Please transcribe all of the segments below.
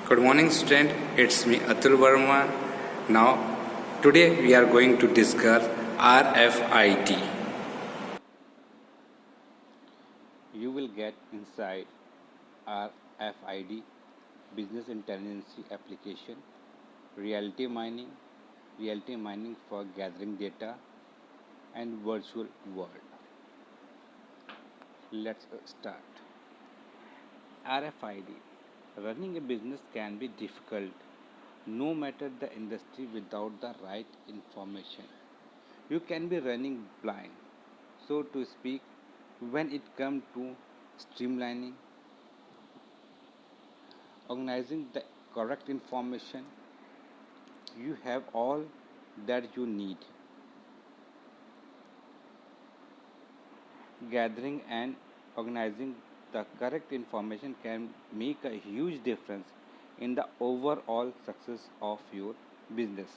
Good morning, student. It's me, Atul Verma. Now, today we are going to discuss RFID. You will get inside RFID, business intelligence application, reality mining, reality mining for gathering data, and virtual world. Let's start. RFID. Running a business can be difficult no matter the industry without the right information. You can be running blind, so to speak, when it comes to streamlining, organizing the correct information. You have all that you need. Gathering and organizing the correct information can make a huge difference in the overall success of your business.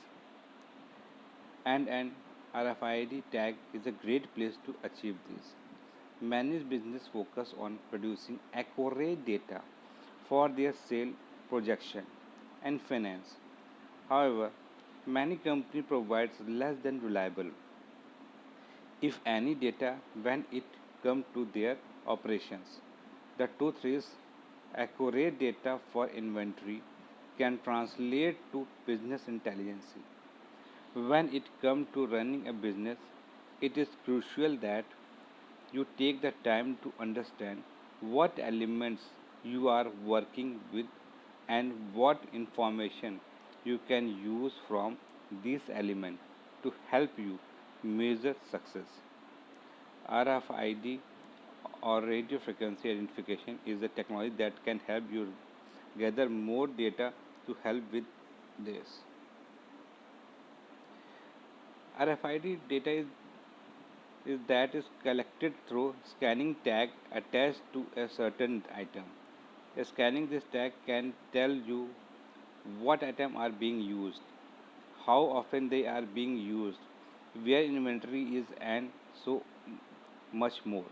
And an RFID tag is a great place to achieve this. Many businesses focus on producing accurate data for their sale projection and finance. However, many companies provides less than reliable, if any, data when it comes to their operations. The truth is, accurate data for inventory can translate to business intelligence. When it comes to running a business, it is crucial that you take the time to understand what elements you are working with and what information you can use from these elements to help you measure success. RFID or radio frequency identification is a technology that can help you gather more data to help with this. RFID data is that is collected through scanning tag attached to a certain item. Scanning this tag can tell you what items are being used, how often they are being used, where inventory is, and so much more.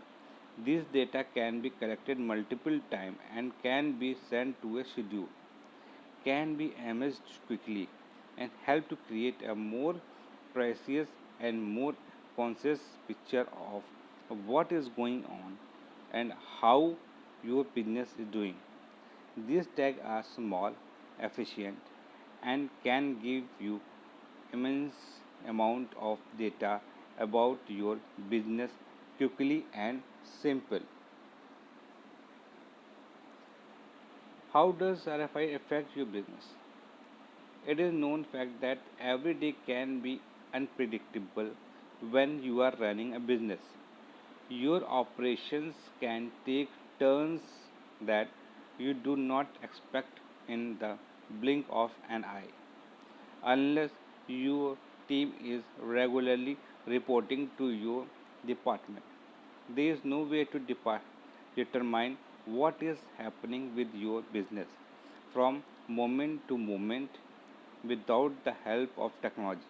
This data can be collected multiple times and can be sent to a schedule, can be imaged quickly, and help to create a more precise and more conscious picture of what is going on and how your business is doing. These tags are small, efficient, and can give you immense amount of data about your business quickly and simple. How does RFI affect your business? It is known fact that every day can be unpredictable when you are running a business. Your operations can take turns that you do not expect in the blink of an eye. Unless your team is regularly reporting to your department, there is no way to determine what is happening with your business from moment to moment without the help of technology.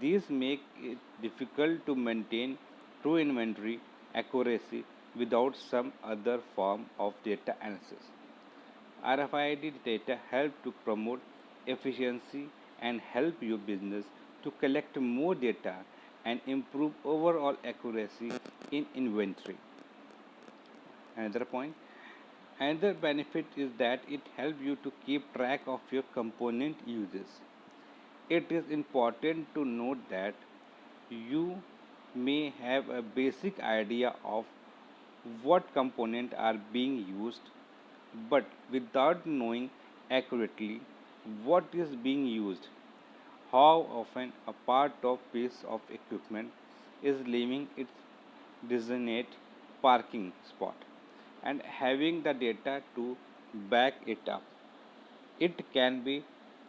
These make it difficult to maintain true inventory accuracy without some other form of data analysis. RFID data help to promote efficiency and help your business to collect more data and improve overall accuracy in inventory. Another point, another benefit is that it helps you to keep track of your component uses. It is important to note that you may have a basic idea of what components are being used, but without knowing accurately what is being used, how often a part of piece of equipment is leaving its designated parking spot, and having the data to back it up, it can be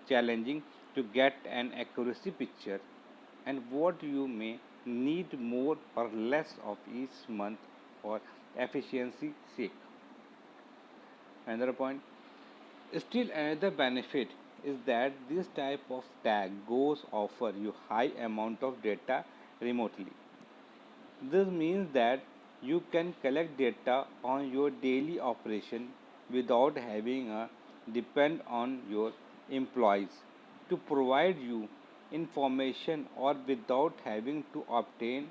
challenging to get an accuracy picture and what you may need more or less of each month for efficiency sake. Another point, still another benefit is that this type of tag goes offer you high amount of data remotely. This means that you can collect data on your daily operation without having a depend on your employees to provide you information or without having to obtain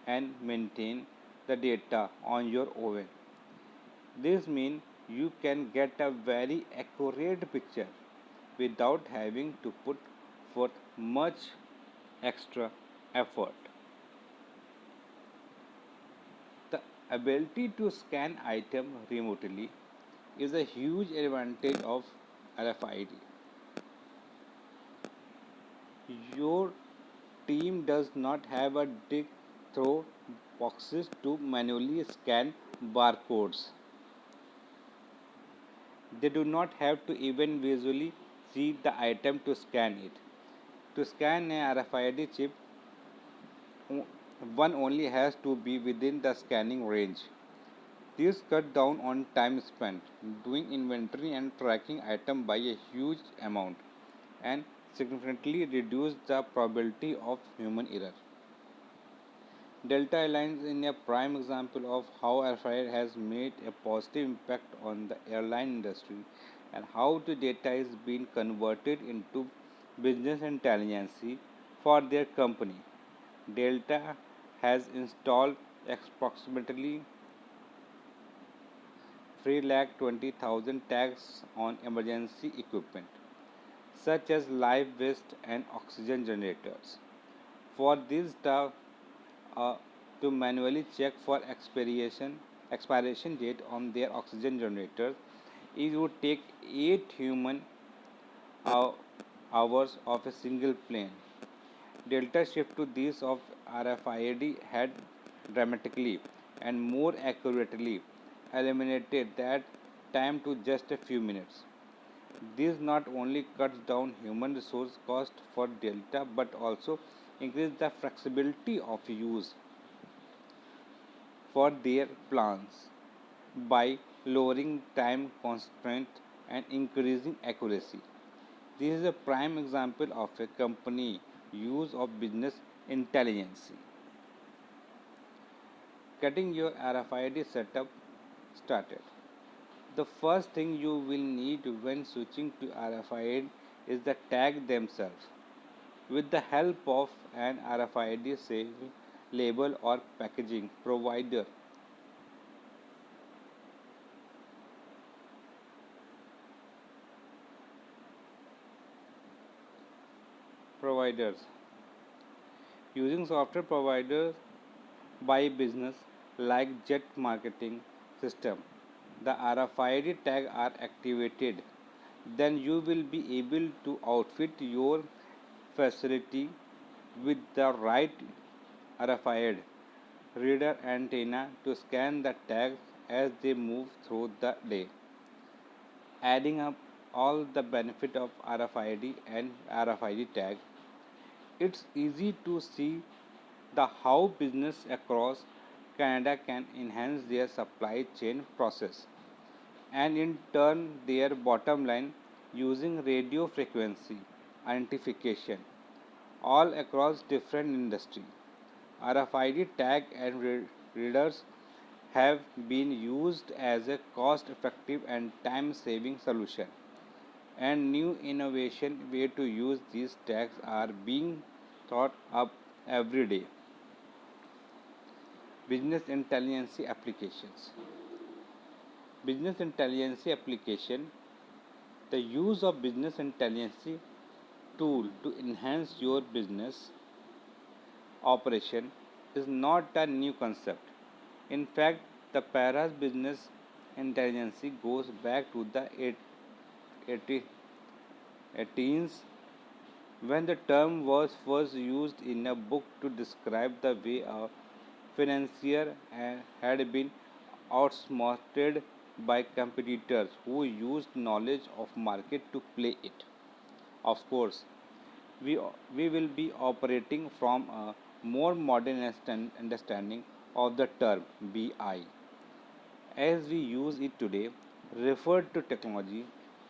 and maintain the data on your own. This means you can get a very accurate picture without having to put forth much extra effort. The ability to scan item remotely is a huge advantage of RFID. Your team does not have a dig through boxes to manually scan barcodes. They do not have to even visually see the item to scan it. To scan a RFID chip, one only has to be within the scanning range. This cut down on time spent doing inventory and tracking item by a huge amount and significantly reduce the probability of human error. Delta Airlines is a prime example of how RFID has made a positive impact on the airline industry and how the data is being converted into business intelligence for their company. Delta has installed approximately 320,000 tags on emergency equipment, such as live vest and oxygen generators. For this staff to manually check for expiration date on their oxygen generators, it would take 8 human hou- hours of a single plane. Delta shift to these of RFID had dramatically and more accurately eliminated that time to just a few minutes. This not only cuts down human resource cost for Delta but also increases the flexibility of use for their plans by lowering time constraint and increasing accuracy. This is a prime example of a company use of business intelligence. Getting your RFID setup started. The first thing you will need when switching to RFID is the tag themselves. With the help of an RFID safe label or packaging providers using software providers by business like Jet Marketing System, the RFID tag are activated. Then you will be able to outfit your facility with the right RFID reader antenna to scan the tags as they move through the day, adding up all the benefit of RFID and RFID tag. It's easy to see the how business across Canada can enhance their supply chain process and in turn their bottom line using radio frequency identification all across different industry. RFID tag and readers have been used as a cost effective and time saving solution and new innovation way to use these tags are being thought up every day. Business intelligence applications. Business intelligence application, the use of business intelligence tool to enhance your business operation is not a new concept. In fact, the Paras business intelligence goes back to the 18s when the term was first used in a book to describe the way a financier had been outsmarted by competitors who used knowledge of market to play it. Of course, we will be operating from a more modern understanding of the term BI as we use it today, referred to technology,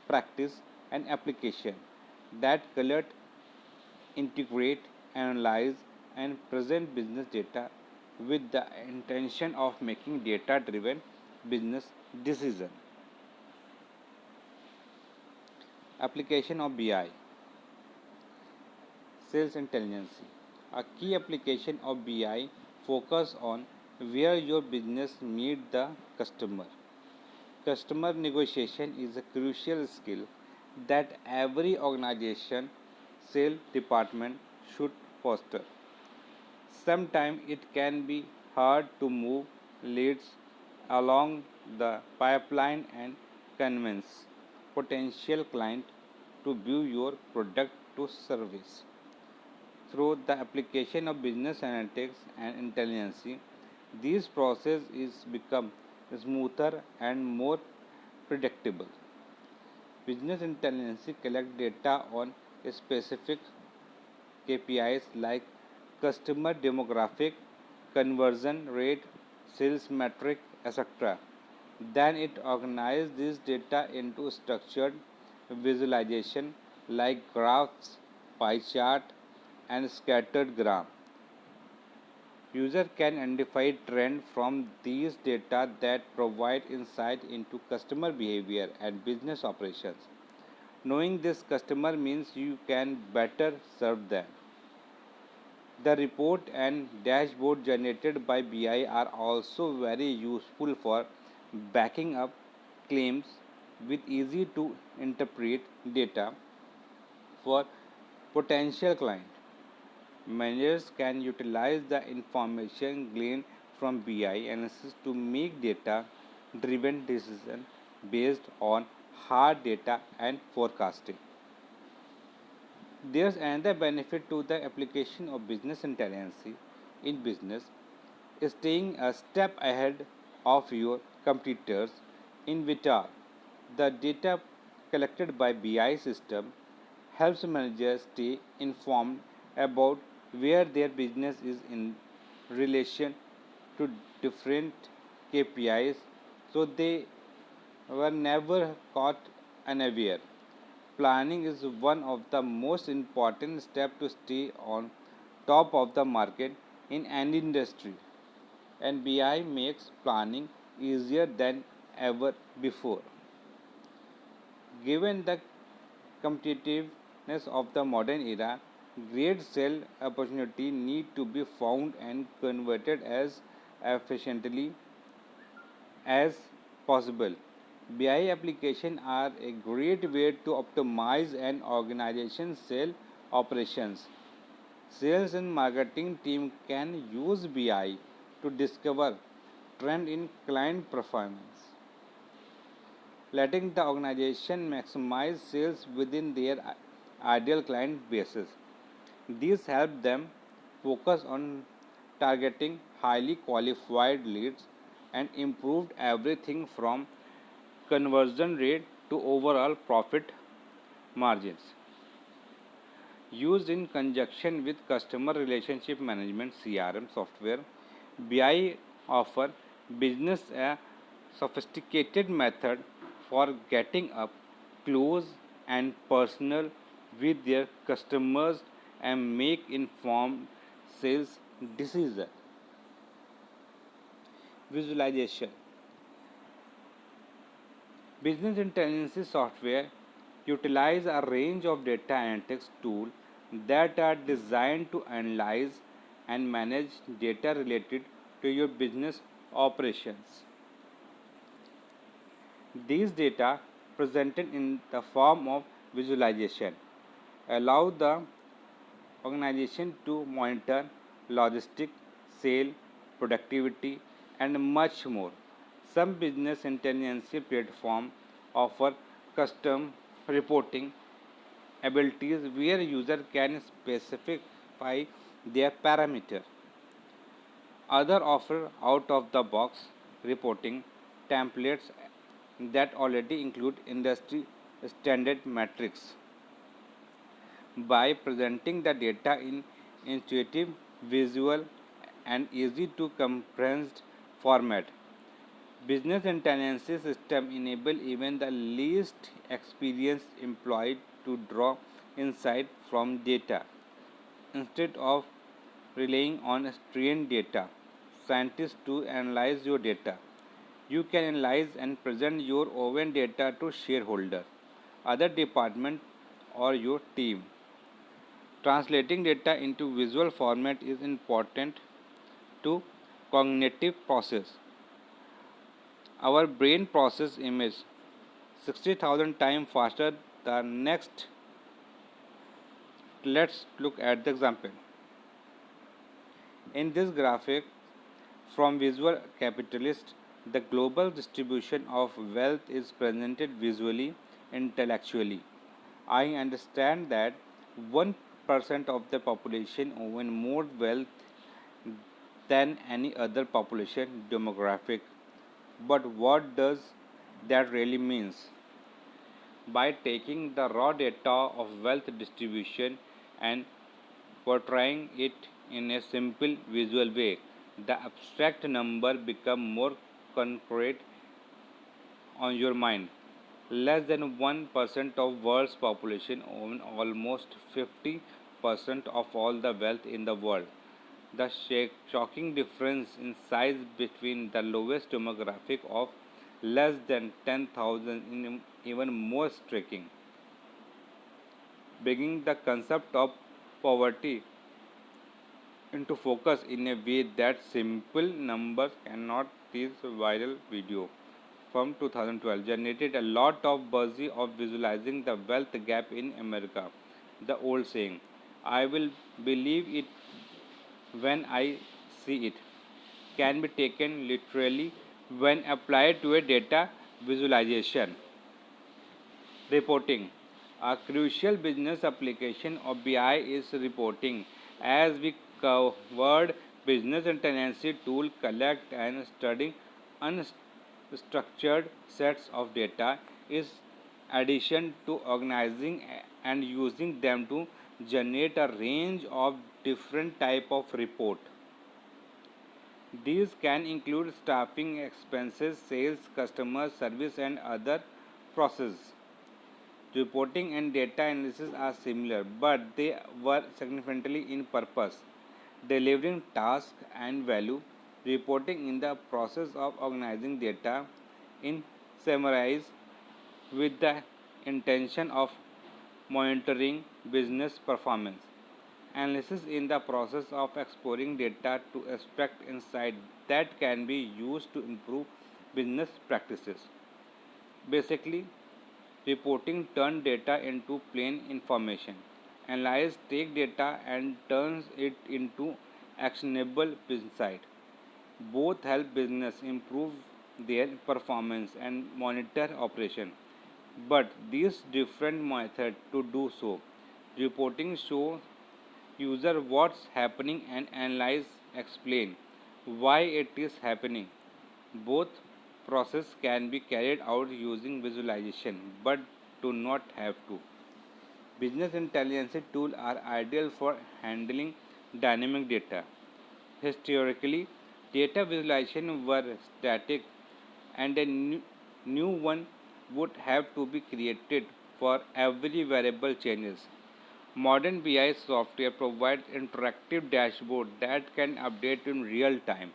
practice, and application that collect, integrate, analyze, and present business data with the intention of making data driven business decisions. Application of BI, Sales Intelligence. A key application of BI focus on where your business meet the customer. Customer negotiation is a crucial skill that every organization sales department should foster. Sometimes it can be hard to move leads along the pipeline and convince potential client to view your product to service. Through the application of business analytics and intelligence, this process is become smoother and more predictable. Business intelligence collect data on specific KPIs like customer demographic, conversion rate, sales metric, etc. Then it organizes this data into structured visualization like graphs, pie chart, and scattered gram. User can identify trend from these data that provide insight into customer behavior and business operations. Knowing this customer means you can better serve them. The report and dashboard generated by BI are also very useful for backing up claims with easy to interpret data for potential client. Managers can utilize the information gleaned from BI analysis to make data driven decisions based on hard data and forecasting. There's another benefit to the application of business intelligence in business, staying a step ahead of your competitors in Vitar. The data collected by BI system helps managers stay informed about where their business is in relation to different KPIs so they were never caught unaware. Planning is one of the most important steps to stay on top of the market in any industry, and BI makes planning easier than ever before. Given the competitiveness of the modern era, great sale opportunity need to be found and converted as efficiently as possible. BI applications are a great way to optimize an organization's sales operations. Sales and marketing team can use BI to discover trend in client performance, letting the organization maximize sales within their ideal client bases. These help them focus on targeting highly qualified leads and improved everything from conversion rate to overall profit margins. Used in conjunction with customer relationship management CRM software, BI offer business a sophisticated method for getting up close and personal with their customers and make informed sales decisions. Visualization. Business intelligence software utilize a range of data analytics tools that are designed to analyze and manage data related to your business operations. These data, presented in the form of visualization, allow the organization to monitor logistics, sale, productivity, and much more. Some business intelligence platforms offer custom reporting abilities where user can specify their parameter. Other offer out of the box reporting templates that already include industry standard metrics. By presenting the data in intuitive, visual, and easy to comprehend format, business intelligence system enable even the least experienced employee to draw insight from data. Instead of relying on trained data scientists to analyze your data, you can analyze and present your own data to shareholders. other department or your team. Translating data into visual format is important to cognitive process. Our brain process image 60,000 times faster than next. Let's look at the example. In this graphic from Visual Capitalist, the global distribution of wealth is presented visually, intellectually. I understand that 1% of the population own more wealth than any other population demographic. But what does that really means? By taking the raw data of wealth distribution and portraying it in a simple visual way, the abstract number become more concrete on your mind. Less than 1% of world's population own almost 50% of all the wealth in the world. The shocking difference in size between the lowest demographic of less than 10,000 is even more striking, bringing the concept of poverty into focus in a way that simple numbers cannot. This viral video from 2012 generated a lot of buzz of visualizing the wealth gap in America. The old saying, I will believe it when I see it, can be taken literally when applied to a data visualization. Reporting. A crucial business application of BI is reporting. As we covered, business intelligence tool collect and study unstructured sets of data is addition to organizing and using them to generate a range of different type of report. These can include staffing expenses, sales, customer service and other processes. Reporting and data analysis are similar, but they were significantly in purpose, delivering task and value. Reporting in the process of organizing data in summarize with the intention of monitoring business performance. Analysis in the process of exploring data to extract insight that can be used to improve business practices. Basically, reporting turns data into plain information. Analyze take data and turns it into actionable insight. Both help business improve their performance and monitor operation. But these different methods to do so. Reporting show user what's happening and analyze explain why it is happening. Both process can be carried out using visualization but do not have to. Business intelligence tools are ideal for handling dynamic data. Historically, data visualization were static and a new one would have to be created for every variable changes. Modern BI software provides interactive dashboard that can update in real time,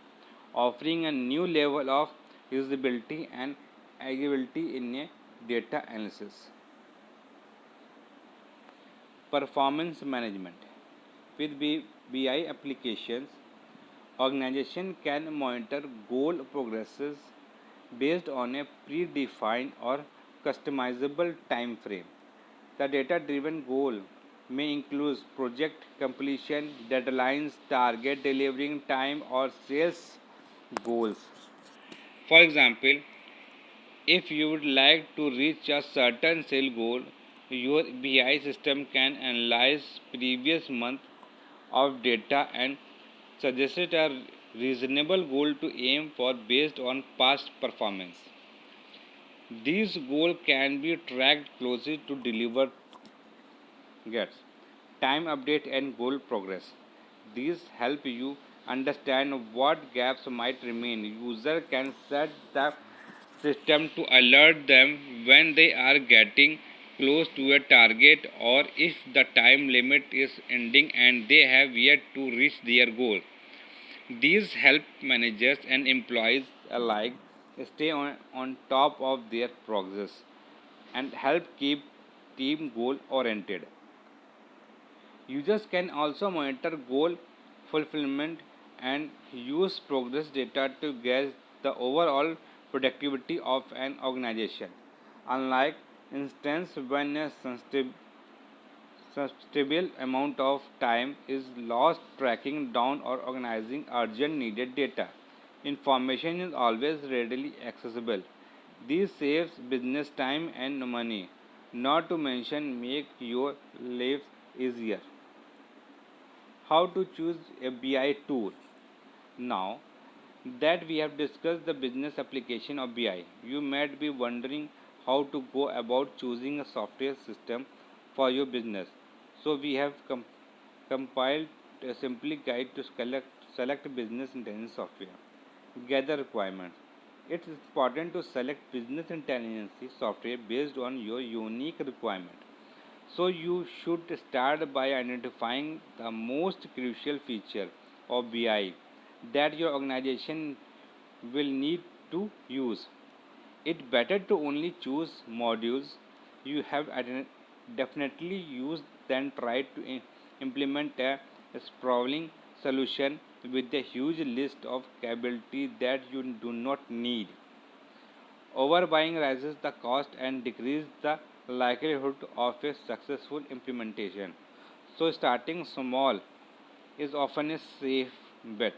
offering a new level of usability and agility in a data analysis. Performance management. With BI applications, organization can monitor goal progresses based on a predefined or customizable time frame. The data-driven goal may include project completion, deadlines, target delivering time, or sales goals. For example, if you would like to reach a certain sale goal, your BI system can analyze previous month of data and suggest a reasonable goal to aim for based on past performance. These goals can be tracked closely to deliver gets time update and goal progress. These help you understand what gaps might remain. User can set the system to alert them when they are getting close to a target or if the time limit is ending and they have yet to reach their goal. These help managers and employees alike stay on top of their progress and help keep team goal oriented. Users can also monitor goal fulfillment and use progress data to gauge the overall productivity of an organization. Unlike instance when a substantial amount of time is lost tracking down or organizing urgent needed data. Information is always readily accessible. This saves business time and money, not to mention make your life easier. How to choose a BI tool? Now that we have discussed the business application of BI, you might be wondering how to go about choosing a software system for your business. So we have compiled a simple guide to select business intelligence software. Gather requirements. It's important to select business intelligence software based on your unique requirement. So you should start by identifying the most crucial feature of BI that your organization will need to use. It's better to only choose modules you have definitely used than try to implement a sprawling solution with a huge list of capabilities that you do not need. Overbuying raises the cost and decreases the likelihood of a successful implementation. So, starting small is often a safe bet.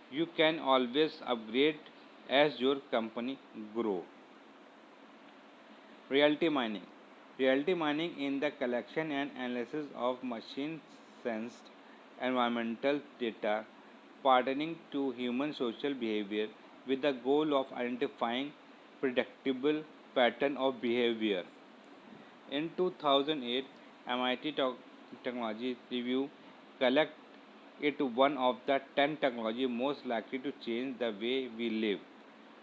You can always upgrade as your company grow. Reality mining. Reality mining in the collection and analysis of machine sensed environmental data pertaining to human social behavior with the goal of identifying predictable pattern of behavior. In 2008, MIT Technology Review collect it one of the 10 technology most likely to change the way we live.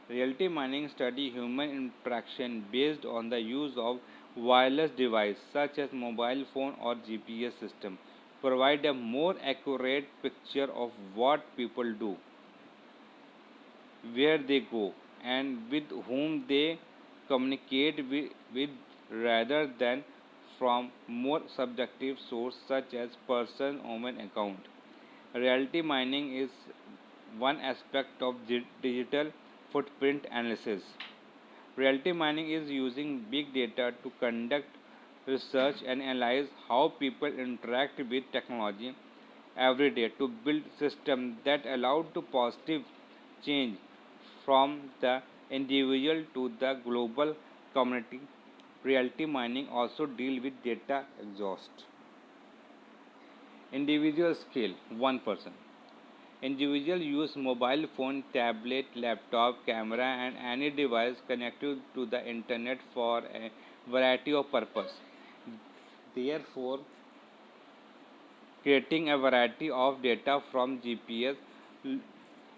Reality mining study human interaction based on the use of wireless devices such as mobile phone or GPS system provide a more accurate picture of what people do, where they go, and with whom they communicate with rather than from more subjective sources such as person owned account. Reality mining is one aspect of digital footprint analysis. Reality mining is using big data to conduct research and analyze how people interact with technology every day to build systems that allow to positive change from the individual to the global community. Reality mining also deal with data exhaust. Individual scale 1%. Individual use mobile phone, tablet, laptop, camera and any device connected to the internet for a variety of purpose. Therefore, creating a variety of data from GPS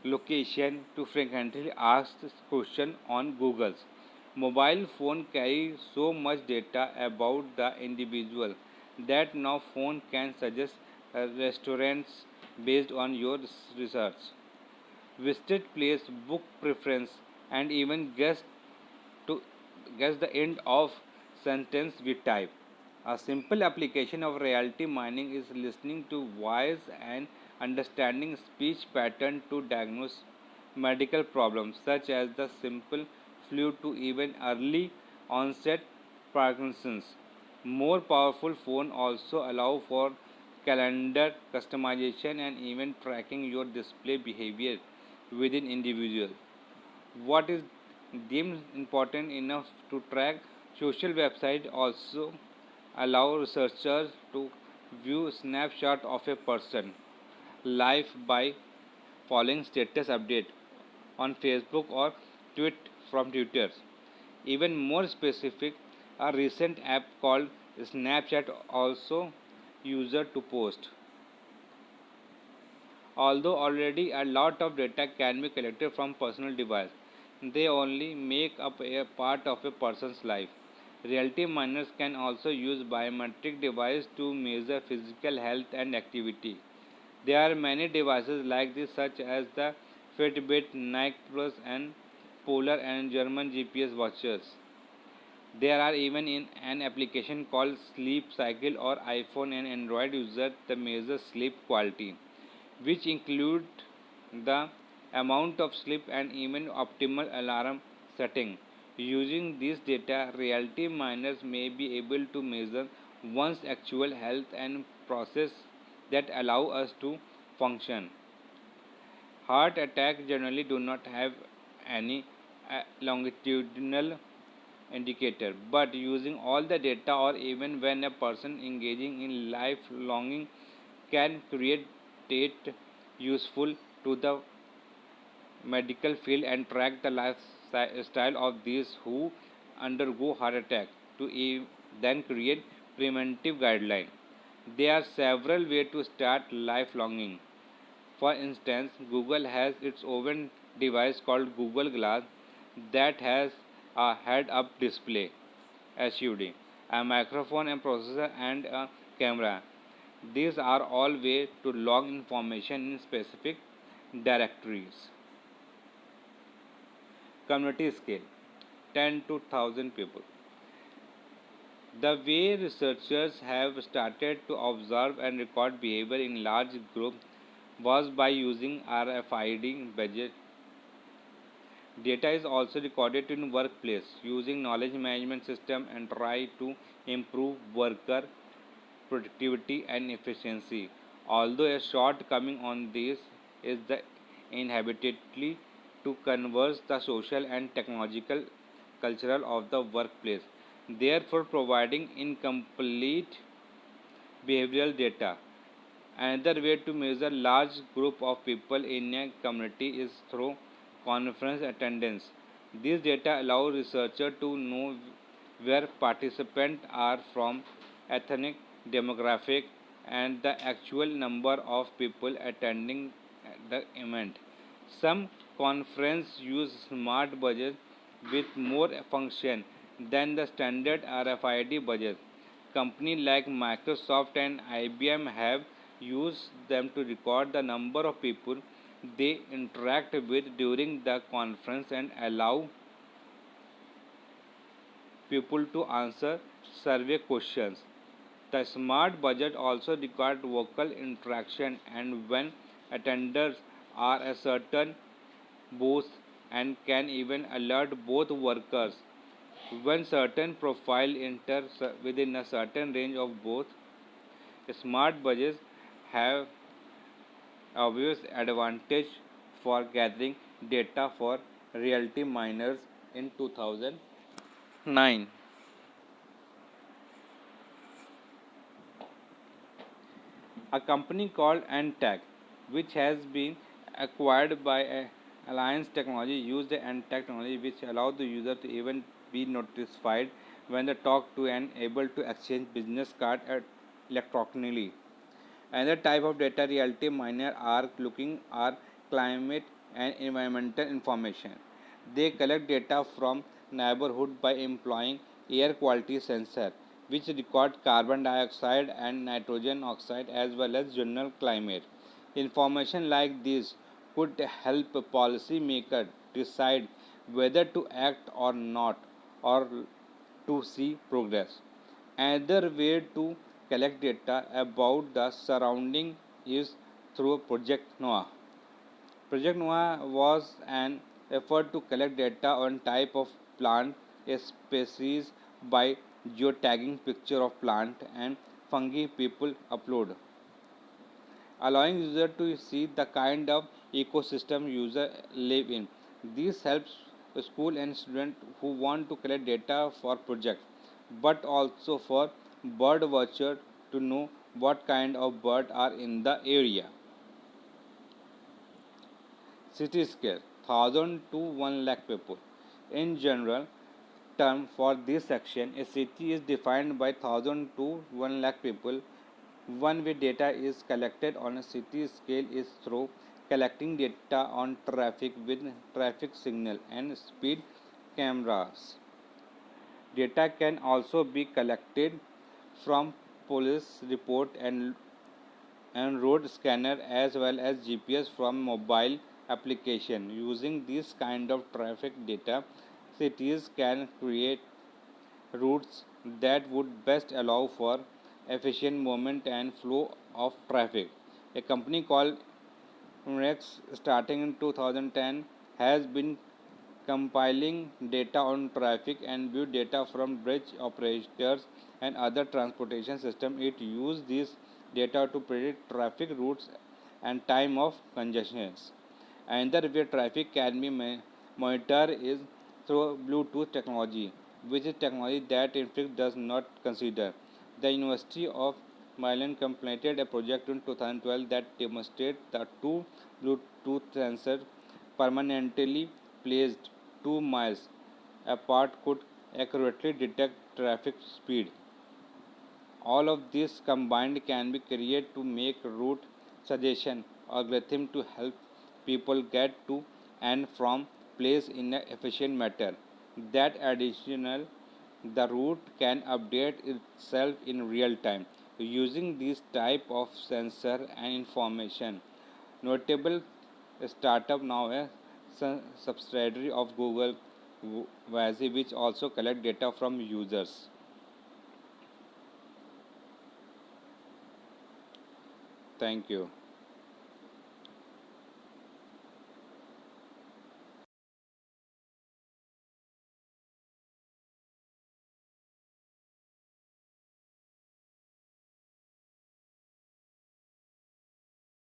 location to frequently asked question on Google's mobile phone carries so much data about the individual that now phone can suggest restaurants based on your research, visited place, book preference, and even to guess the end of sentence we type. A simple application of reality mining is listening to voice and understanding speech pattern to diagnose medical problems such as the simple flu to even early onset Parkinson's. More powerful phone also allow for calendar customization and even tracking your display behavior within individual. What is deemed important enough to track, social websites also allow researchers to view snapshot of a person life by following status update on Facebook or tweet from Twitter. Even more specific, a recent app called Snapchat also user to post. Although already a lot of data can be collected from personal device, they only make up a part of a person's life. Reality miners can also use biometric devices to measure physical health and activity. There are many devices like this such as the Fitbit, Nike Plus and Polar and German GPS watches. There are even in an application called Sleep Cycle or iPhone and Android user that measure sleep quality, which include the amount of sleep and even optimal alarm setting. Using this data, reality miners may be able to measure one's actual health and process that allow us to function. Heart attacks generally do not have any longitudinal indicator, but using all the data or even when a person engaging in lifelonging can create it useful to the medical field and track the lifestyle of these who undergo heart attack to then create preventive guidelines. There are several ways to start lifelonging. For instance, Google has its own device called Google Glass that has a head-up display (HUD), a microphone and processor, and a camera. These are all ways to log information in specific directories. Community scale 10 to 1000 people. The way researchers have started to observe and record behavior in large groups was by using RFID badges. Data is also recorded in workplace using knowledge management system and try to improve worker productivity and efficiency. Although a shortcoming on this is the inhabitantly to converse the social and technological cultural of the workplace, therefore providing incomplete behavioral data. Another way to measure large group of people in a community is through conference attendance. This data allows researchers to know where participants are from, ethnic demographic, and the actual number of people attending the event. Some conferences use smart budgets with more function than the standard RFID budget. Companies like Microsoft and IBM have used them to record the number of people they interact with during the conference and allow people to answer survey questions. The smart budget also required vocal interaction, and when attenders are a certain booth and can even alert both workers when certain profile enter within a certain range of both. Smart budgets have obvious advantage for gathering data for realty miners in 2009. A company called Antec, which has been acquired by Alliance Technology, used the Antec technology which allowed the user to even be notified when they talk to and able to exchange business card electronically. Another type of data reality miner are looking are climate and environmental information. They collect data from neighborhood by employing air quality sensor, which record carbon dioxide and nitrogen oxide as well as general climate. Information like this could help policymakers decide whether to act or not or to see progress. Another way to collect data about the surrounding is through Project Noah. Project Noah was an effort to collect data on type of plant species by geotagging picture of plant and fungi people upload, allowing user to see the kind of ecosystem user live in. This helps school and students who want to collect data for project, but also for bird watcher to know what kind of bird are in the area. City scale 1000 to 1 lakh people. In general term for this section, a city is defined by 1000 to 1 lakh people. One way data is collected on a city scale is through collecting data on traffic with traffic signal and speed cameras. Data can also be collected from police report and road scanner as well as GPS from mobile application. Using this kind of traffic data, cities can create routes that would best allow for efficient movement and flow of traffic. A company called Rex, starting in 2010, has been compiling data on traffic and view data from bridge operators and other transportation systems. It uses this data to predict traffic routes and time of congestions. Another way traffic can be monitored is through Bluetooth technology, which is technology that Infix does not consider. The University of Maryland completed a project in 2012 that demonstrated that two Bluetooth sensors permanently placed 2 miles apart could accurately detect traffic speed. All of this combined can be created to make route suggestion algorithm to help people get to and from place in an efficient manner. That additional the route can update itself in real time using this type of sensor and information. Notable startup now a subsidiary of Google Vazi, which also collect data from users. Thank you.